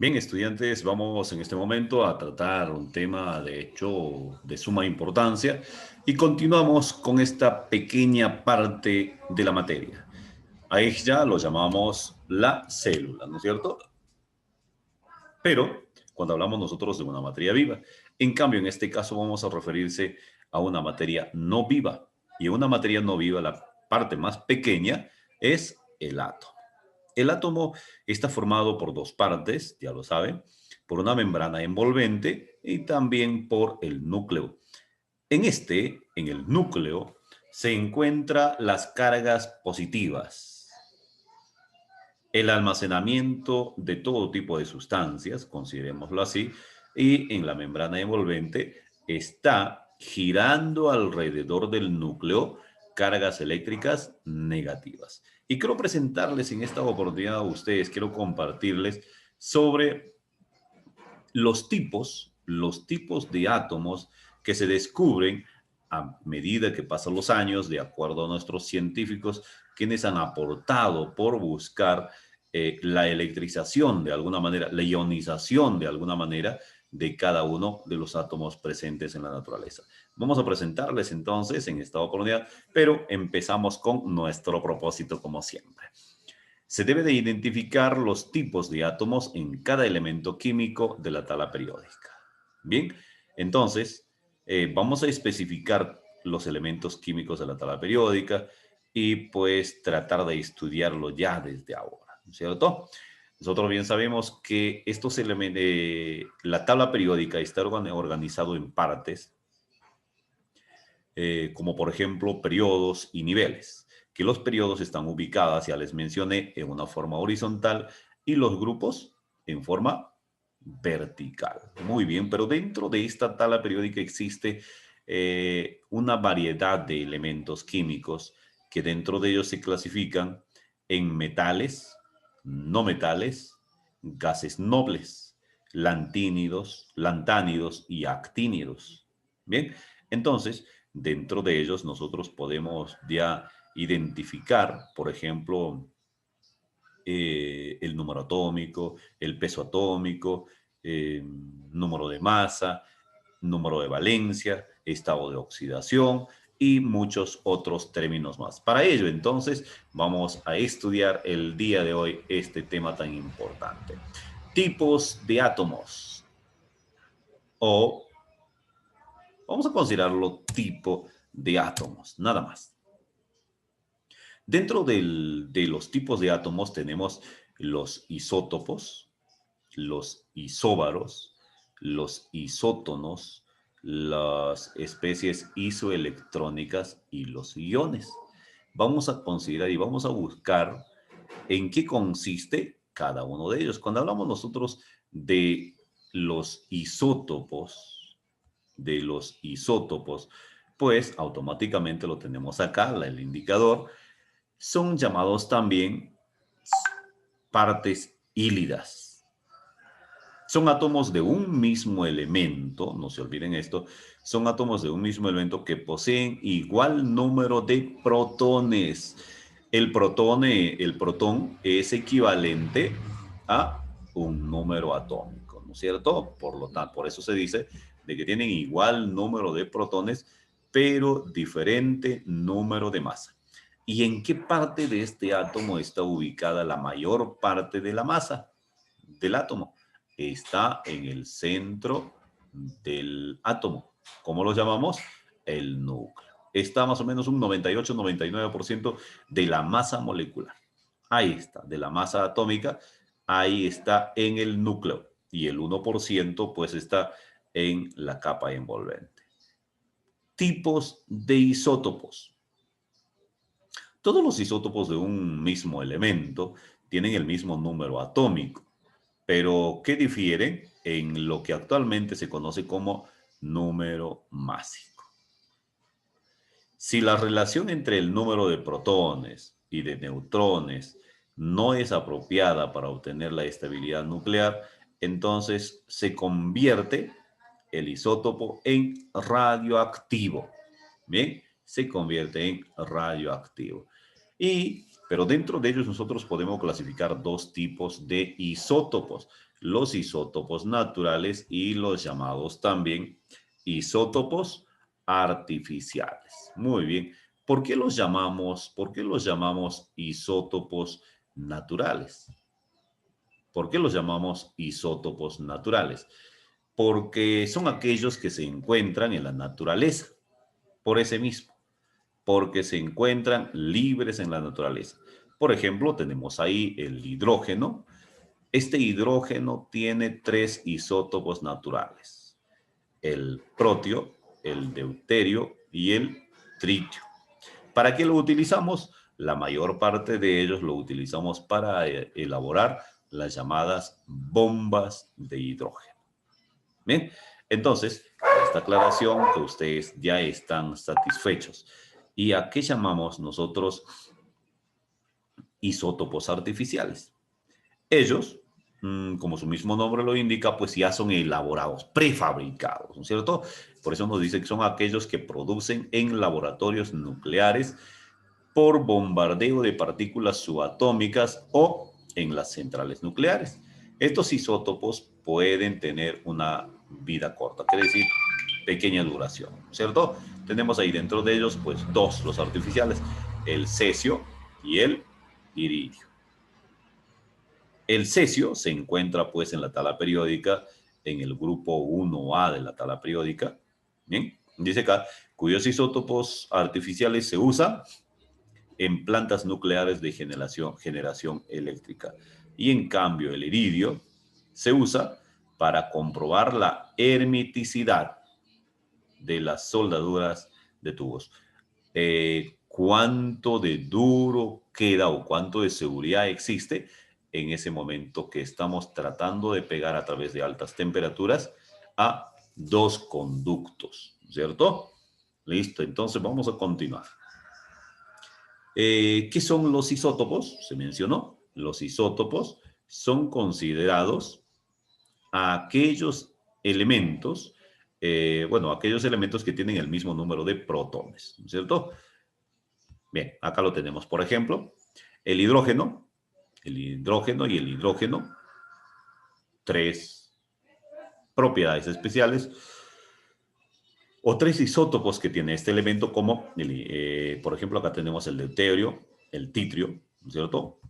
Bien, estudiantes, vamos en este momento a tratar un tema de hecho de suma importancia y continuamos con esta pequeña parte de la materia. A ella lo llamamos la célula, ¿no es cierto? Pero cuando hablamos nosotros de una materia viva, en cambio en este caso vamos a referirse a una materia no viva. Y en una materia no viva la parte más pequeña es el átomo. El átomo está formado por dos partes, ya lo saben, por una membrana envolvente y también por el núcleo. En el núcleo, se encuentran las cargas positivas, el almacenamiento de todo tipo de sustancias, considerémoslo así, y en la membrana envolvente está girando alrededor del núcleo cargas eléctricas negativas. Y quiero presentarles en esta oportunidad a ustedes, quiero compartirles sobre los tipos de átomos que se descubren a medida que pasan los años, de acuerdo a nuestros científicos, quienes han aportado por buscar la electrización de alguna manera, la ionización de alguna manera de cada uno de los átomos presentes en la naturaleza. Vamos a presentarles entonces en esta oportunidad, pero empezamos con nuestro propósito como siempre. Se debe de identificar los tipos de átomos en cada elemento químico de la tabla periódica. Bien, entonces vamos a especificar los elementos químicos de la tabla periódica y pues tratar de estudiarlo ya desde ahora, ¿no es cierto? Nosotros bien sabemos que estos elementos, la tabla periódica está organizado en partes como por ejemplo periodos y niveles, que los periodos están ubicados, ya les mencioné, en una forma horizontal y los grupos en forma vertical. Muy bien, pero dentro de esta tabla periódica existe una variedad de elementos químicos que dentro de ellos se clasifican en metales, no metales, gases nobles, lantánidos y actínidos. Bien, entonces, dentro de ellos nosotros podemos ya identificar, por ejemplo, el número atómico, el peso atómico, número de masa, número de valencia, estado de oxidación y muchos otros términos más. Para ello, entonces, vamos a estudiar el día de hoy este tema tan importante. Tipos de átomos o vamos a considerarlo tipo de átomos, nada más. Dentro de los tipos de átomos tenemos los isótopos, los isóbaros, los isótonos, las especies isoelectrónicas y los iones. Vamos a considerar y vamos a buscar en qué consiste cada uno de ellos. Cuando hablamos nosotros de los isótopos, pues automáticamente lo tenemos acá, el indicador, son llamados también partes hílidas. Son átomos de un mismo elemento, no se olviden esto, son átomos de un mismo elemento que poseen igual número de protones. El protón es equivalente a un número atómico, ¿no es cierto? Por lo tanto, por eso se dice de que tienen igual número de protones, pero diferente número de masa. ¿Y en qué parte de este átomo está ubicada la mayor parte de la masa del átomo? Está en el centro del átomo. ¿Cómo lo llamamos? El núcleo. Está más o menos un 98-99% de la masa molecular. Ahí está, de la masa atómica, ahí está en el núcleo. Y el 1% pues está en la capa envolvente. Tipos de isótopos. Todos los isótopos de un mismo elemento tienen el mismo número atómico, pero ¿qué difieren? En lo que actualmente se conoce como número másico. Si la relación entre el número de protones y de neutrones no es apropiada para obtener la estabilidad nuclear, entonces se convierte el isótopo en radioactivo. Bien, se convierte en radioactivo. Y Pero dentro de ellos nosotros podemos clasificar dos tipos de isótopos, los isótopos naturales y los llamados también isótopos artificiales. Muy bien. ¿Por qué los llamamos isótopos naturales? ¿Por qué los llamamos isótopos naturales? Porque son aquellos que se encuentran en la naturaleza, por ese mismo, porque se encuentran libres en la naturaleza. Por ejemplo, tenemos ahí el hidrógeno. Este hidrógeno tiene tres isótopos naturales: el protio, el deuterio y el tritio. ¿Para qué lo utilizamos? La mayor parte de ellos lo utilizamos para elaborar las llamadas bombas de hidrógeno. Bien, entonces, esta aclaración que ustedes ya están satisfechos. ¿Y a qué llamamos nosotros isótopos artificiales? Ellos, como su mismo nombre lo indica, pues ya son elaborados, prefabricados, ¿no es cierto? Por eso nos dice que son aquellos que producen en laboratorios nucleares por bombardeo de partículas subatómicas o en las centrales nucleares. Estos isótopos pueden tener una vida corta, quiere decir pequeña duración, ¿cierto? Tenemos ahí dentro de ellos, pues, dos, los artificiales, el cesio y el iridio. El cesio se encuentra, pues, en la tabla periódica, en el grupo 1A de la tabla periódica. Bien, dice acá, cuyos isótopos artificiales se usan en plantas nucleares de generación eléctrica. Y en cambio, el iridio se usa para comprobar la hermeticidad de las soldaduras de tubos. ¿Cuánto de duro queda o cuánto de seguridad existe en ese momento que estamos tratando de pegar a través de altas temperaturas a dos conductos, ¿cierto? Listo, entonces vamos a continuar. ¿Qué son los isótopos? Se mencionó. Los isótopos son considerados aquellos elementos, aquellos elementos que tienen el mismo número de protones, ¿cierto? Bien, acá lo tenemos. Por ejemplo, el hidrógeno y el hidrógeno, tres propiedades especiales o tres isótopos que tiene este elemento, como, por ejemplo, acá tenemos el deuterio, el tritio, ¿cierto?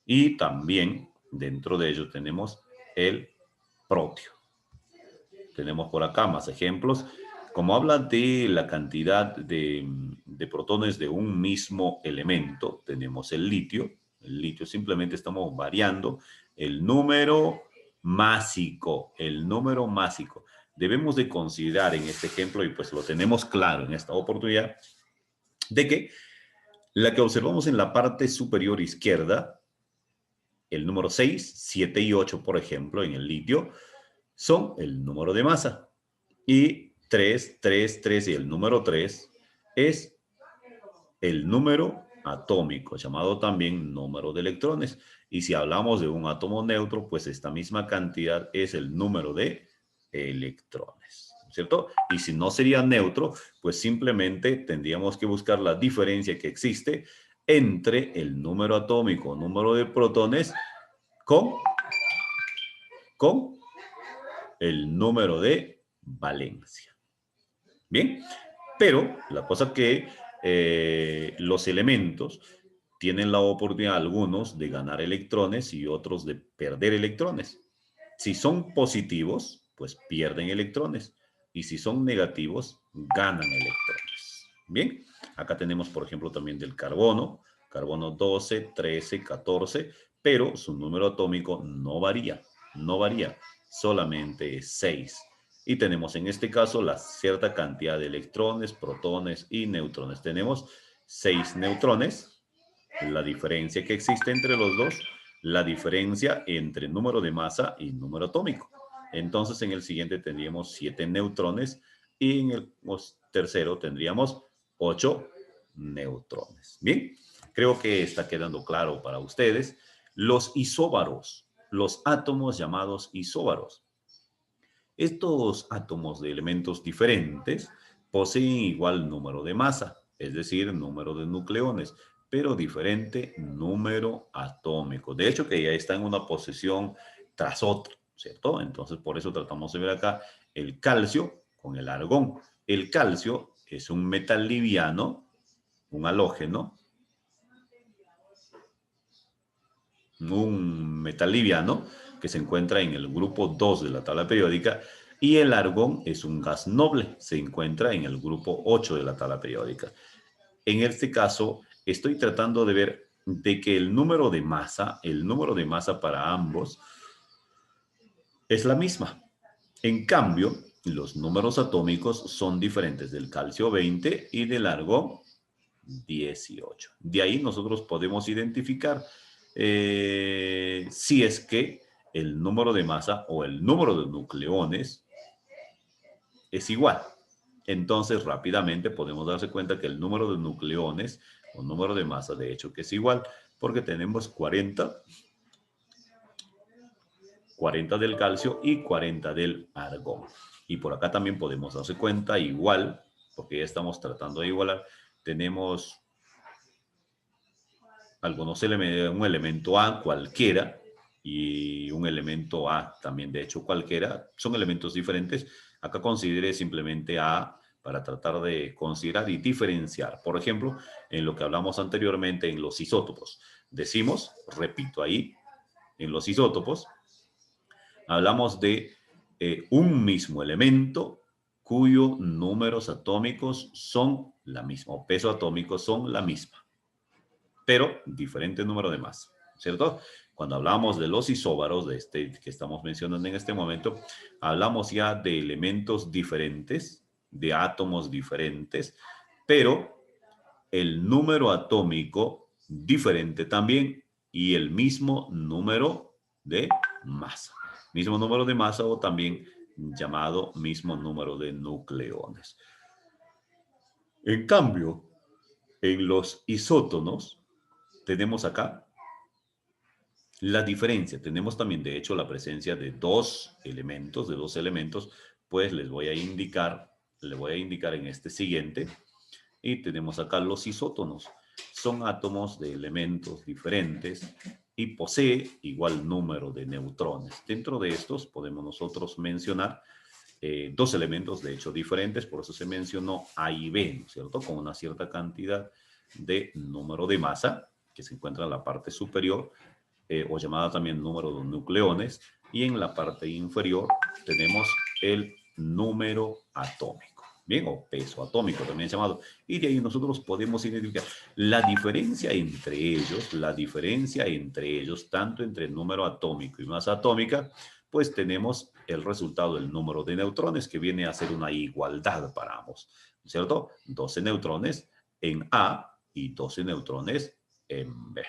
Y también dentro de ello tenemos el protio. Tenemos por acá más ejemplos. Como habla de la cantidad de protones de un mismo elemento, tenemos el litio. El litio simplemente estamos variando el número másico, Debemos de considerar en este ejemplo, y pues lo tenemos claro en esta oportunidad, de que la que observamos en la parte superior izquierda, el número 6, 7 y 8, por ejemplo, en el litio, son el número de masa. Y 3, 3, 3 y el número 3 es el número atómico, llamado también número de electrones. Y si hablamos de un átomo neutro, pues esta misma cantidad es el número de electrones, ¿cierto? Y si no sería neutro, pues simplemente tendríamos que buscar la diferencia que existe entre el número atómico, número de protones, con el número de valencia. Bien, pero la cosa que los elementos tienen la oportunidad, algunos, de ganar electrones y otros de perder electrones. Si son positivos, pues pierden electrones. Y si son negativos, ganan electrones. Bien, acá tenemos, por ejemplo, también del carbono. Carbono 12, 13, 14, pero su número atómico no varía, solamente es 6. Y tenemos en este caso la cierta cantidad de electrones, protones y neutrones. Tenemos 6 neutrones, la diferencia que existe entre los dos, la diferencia entre número de masa y número atómico. Entonces en el siguiente tendríamos 7 neutrones y en el tercero tendríamos 8 neutrones. Bien, creo que está quedando claro para ustedes. Los isóbaros, los átomos llamados isóbaros. Estos átomos de elementos diferentes poseen igual número de masa, es decir, número de nucleones, pero diferente número atómico. De hecho, que ya está en una posición tras otra, ¿cierto? Entonces, por eso tratamos de ver acá el calcio con el argón. El calcio es un metal liviano, un halógeno, un metal liviano que se encuentra en el grupo 2 de la tabla periódica, y el argón es un gas noble, se encuentra en el grupo 8 de la tabla periódica. En este caso, estoy tratando de ver de que el número de masa para ambos es la misma. En cambio, los números atómicos son diferentes del calcio 20 y del argón 18. De ahí nosotros podemos identificar si es que el número de masa o el número de nucleones es igual. Entonces, rápidamente podemos darse cuenta que el número de nucleones o número de masa, de hecho, que es igual, porque tenemos 40 del calcio y 40 del argón. Y por acá también podemos darse cuenta igual, porque ya estamos tratando de igualar, tenemos algunos elementos, un elemento A cualquiera y un elemento A también, de hecho, cualquiera, son elementos diferentes. Acá considere simplemente A para tratar de considerar y diferenciar. Por ejemplo, en lo que hablamos anteriormente en los isótopos, decimos, repito ahí, en los isótopos, hablamos de un mismo elemento cuyos números atómicos son la misma, o peso atómico son la misma, pero diferente número de masa, ¿cierto? Cuando hablamos de los isóbaros, de este que estamos mencionando en este momento, hablamos ya de elementos diferentes, de átomos diferentes, pero el número atómico diferente también y el mismo número de masa. Mismo número de masa o también llamado mismo número de nucleones. En cambio, en los isótonos tenemos acá la diferencia. Tenemos también, de hecho, la presencia de dos elementos, pues les voy a indicar en este siguiente. Y tenemos acá los isótonos. Son átomos de elementos diferentes y posee igual número de neutrones. Dentro de estos podemos nosotros mencionar dos elementos, de hecho, diferentes. Por eso se mencionó A y B, ¿no es cierto? Con una cierta cantidad de número de masa que se encuentra en la parte superior, o llamada también número de nucleones, y en la parte inferior tenemos el número atómico, bien, o peso atómico también llamado, y de ahí nosotros podemos identificar la diferencia entre ellos, tanto entre el número atómico y masa atómica, pues tenemos el resultado del número de neutrones, que viene a ser una igualdad para ambos, ¿cierto? 12 neutrones en A y 12 neutrones en B.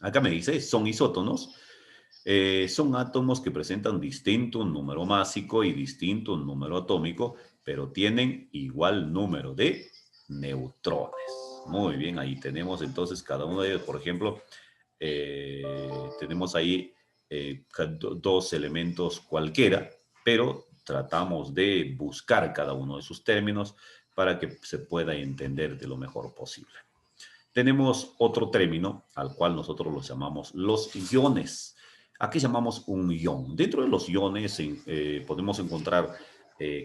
Acá me dice, son isótonos, son átomos que presentan distinto número másico y distinto número atómico, pero tienen igual número de neutrones. Muy bien, ahí tenemos entonces cada uno de ellos. Por ejemplo, tenemos ahí dos elementos cualquiera, pero tratamos de buscar cada uno de sus términos para que se pueda entender de lo mejor posible. Tenemos otro término al cual nosotros los llamamos los iones. ¿A qué llamamos un ion? Dentro de los iones podemos encontrar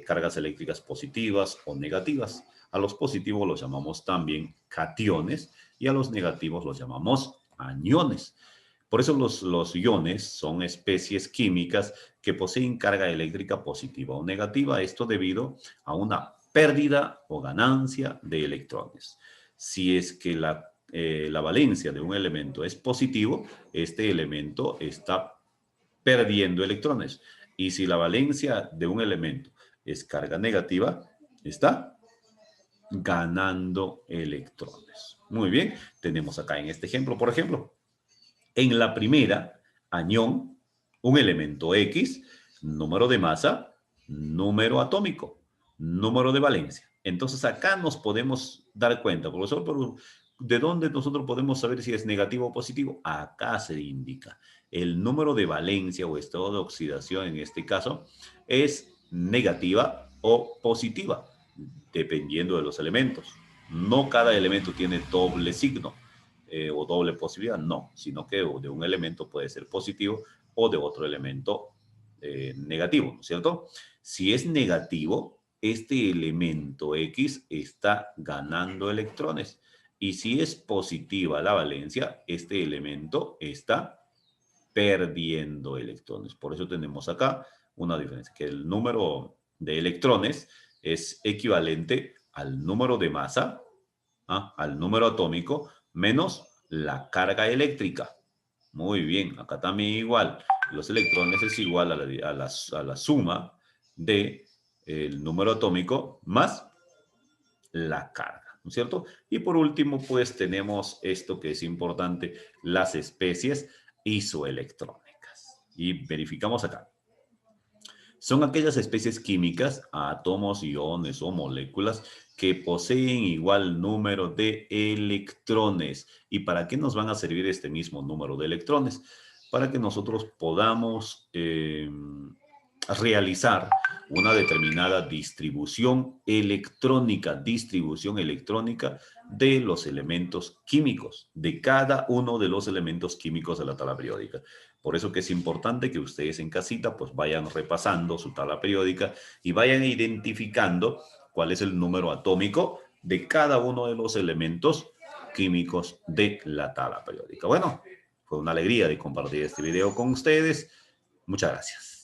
cargas eléctricas positivas o negativas. A los positivos los llamamos también cationes y a los negativos los llamamos aniones. Por eso los iones son especies químicas que poseen carga eléctrica positiva o negativa. Esto debido a una pérdida o ganancia de electrones. Si es que la valencia de un elemento es positivo, este elemento está perdiendo electrones. Y si la valencia de un elemento es carga negativa, está ganando electrones. Muy bien, tenemos acá en este ejemplo, por ejemplo, en la primera, anión, un elemento X, número de masa, número atómico, número de valencia. Entonces acá nos podemos dar cuenta, profesor, pero ¿de dónde nosotros podemos saber si es negativo o positivo? Acá se indica. El número de valencia o estado de oxidación en este caso es negativa o positiva, dependiendo de los elementos. No cada elemento tiene doble signo. o doble posibilidad, no, sino que de un elemento puede ser positivo o de otro elemento negativo, ¿no es cierto? Si es negativo, este elemento X está ganando electrones. Y si es positiva la valencia, este elemento está perdiendo electrones. Por eso tenemos acá una diferencia, que el número de electrones es equivalente al número de masa, al número atómico, menos la carga eléctrica. Muy bien, acá también igual. Los electrones es igual a la suma de el número atómico más la carga, ¿no es cierto? Y por último, pues tenemos esto que es importante, las especies isoelectrónicas. Y verificamos acá. Son aquellas especies químicas, átomos, iones o moléculas que poseen igual número de electrones. ¿Y para qué nos van a servir este mismo número de electrones? Para que nosotros podamos realizar una determinada distribución electrónica de los elementos químicos, de cada uno de los elementos químicos de la tabla periódica. Por eso que es importante que ustedes en casita pues vayan repasando su tabla periódica y vayan identificando cuál es el número atómico de cada uno de los elementos químicos de la tabla periódica. Bueno, fue una alegría de compartir este video con ustedes. Muchas gracias.